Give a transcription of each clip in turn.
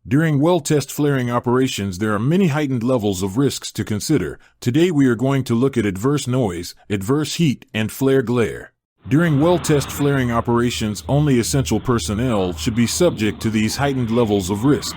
During well test flaring operations, there are many heightened levels of risks to consider. Today we are going to look at adverse noise, adverse heat, and flare glare. During well test flaring operations, only essential personnel should be subject to these heightened levels of risk.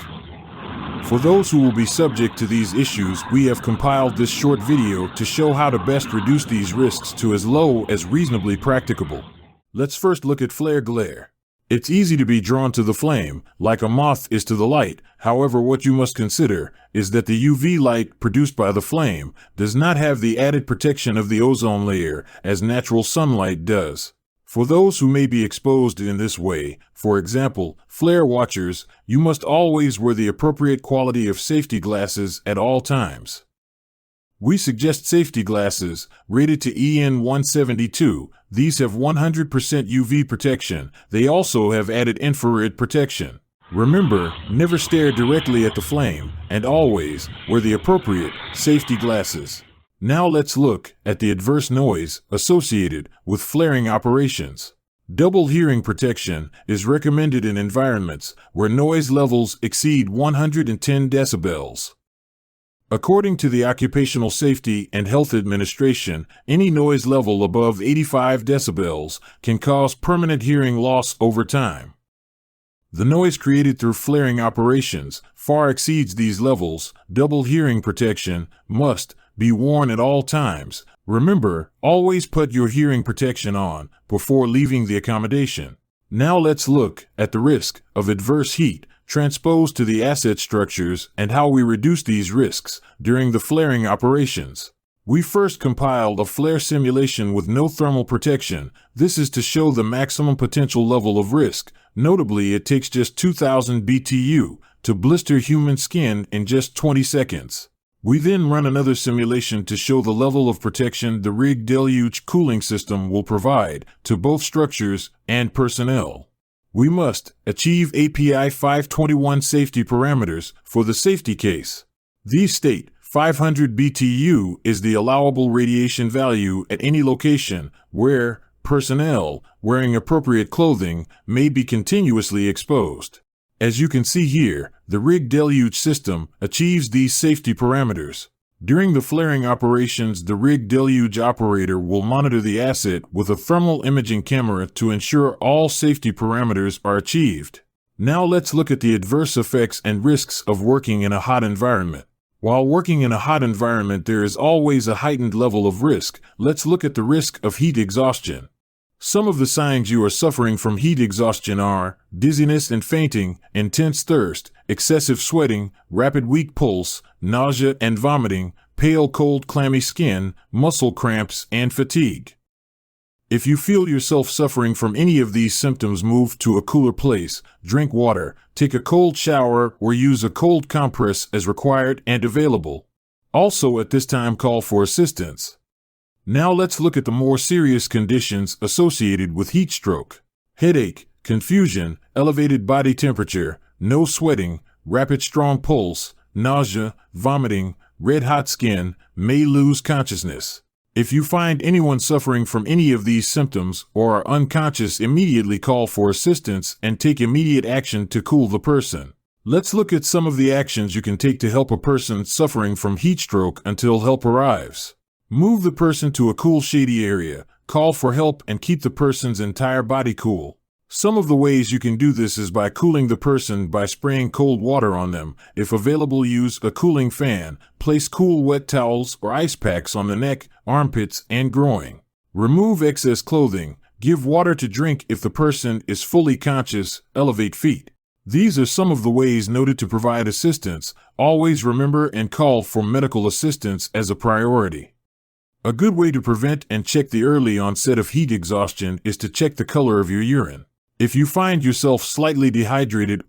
For those who will be subject to these issues, we have compiled this short video to show how to best reduce these risks to as low as reasonably practicable. Let's first look at flare glare. It's easy to be drawn to the flame, like a moth is to the light. However, what you must consider is that the UV light produced by the flame does not have the added protection of the ozone layer as natural sunlight does. For those who may be exposed in this way, for example, flare watchers, you must always wear the appropriate quality of safety glasses at all times. We suggest safety glasses, rated to EN 172. These have 100% UV protection. They also have added infrared protection. Remember, never stare directly at the flame, and always wear the appropriate safety glasses. Now let's look at the adverse noise associated with flaring operations. Double hearing protection is recommended in environments where noise levels exceed 110 decibels. According to the Occupational Safety and Health Administration, any noise level above 85 decibels can cause permanent hearing loss over time. The noise created through flaring operations far exceeds these levels. Double hearing protection must be worn at all times. Remember, always put your hearing protection on before leaving the accommodation. Now let's look at the risk of adverse heat transposed to the asset structures and how we reduce these risks during the flaring operations. We first compiled a flare simulation with no thermal protection. This is to show the maximum potential level of risk. Notably, it takes just 2000 BTU to blister human skin in just 20 seconds. We then run another simulation to show the level of protection the RigDeluge cooling system will provide to both structures and personnel. We must achieve API 521 safety parameters for the safety case. These state 500 BTU is the allowable radiation value at any location where personnel wearing appropriate clothing may be continuously exposed. As you can see here, the RigDeluge system achieves these safety parameters. During the flaring operations, the RigDeluge operator will monitor the asset with a thermal imaging camera to ensure all safety parameters are achieved. Now let's look at the adverse effects and risks of working in a hot environment. While working in a hot environment, there is always a heightened level of risk. Let's look at the risk of heat exhaustion. Some of the signs you are suffering from heat exhaustion are dizziness and fainting, intense thirst, excessive sweating, rapid weak pulse, nausea and vomiting, pale cold clammy skin, muscle cramps, and fatigue. If you feel yourself suffering from any of these symptoms, move to a cooler place, drink water, take a cold shower, or use a cold compress as required and available. Also at this time, call for assistance. Now let's look at the more serious conditions associated with heat stroke. Headache, confusion, elevated body temperature, no sweating, rapid strong pulse, nausea, vomiting, red-hot skin, may lose consciousness. If you find anyone suffering from any of these symptoms or are unconscious, immediately call for assistance and take immediate action to cool the person. Let's look at some of the actions you can take to help a person suffering from heat stroke until help arrives. Move the person to a cool, shady area, call for help, and keep the person's entire body cool. Some of the ways you can do this is by cooling the person by spraying cold water on them. If available, use a cooling fan. Place cool wet towels or ice packs on the neck, armpits, and groin. Remove excess clothing. Give water to drink if the person is fully conscious. Elevate feet. These are some of the ways noted to provide assistance. Always remember and call for medical assistance as a priority. A good way to prevent and check the early onset of heat exhaustion is to check the color of your urine. If you find yourself slightly dehydrated,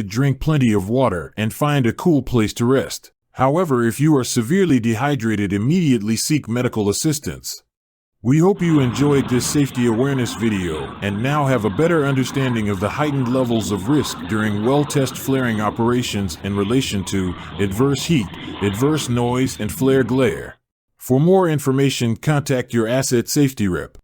drink plenty of water and find a cool place to rest. However, if you are severely dehydrated, immediately seek medical assistance. We hope you enjoyed this safety awareness video and now have a better understanding of the heightened levels of risk during well-test flaring operations in relation to adverse heat, adverse noise, and flare glare. For more information, contact your asset safety rep.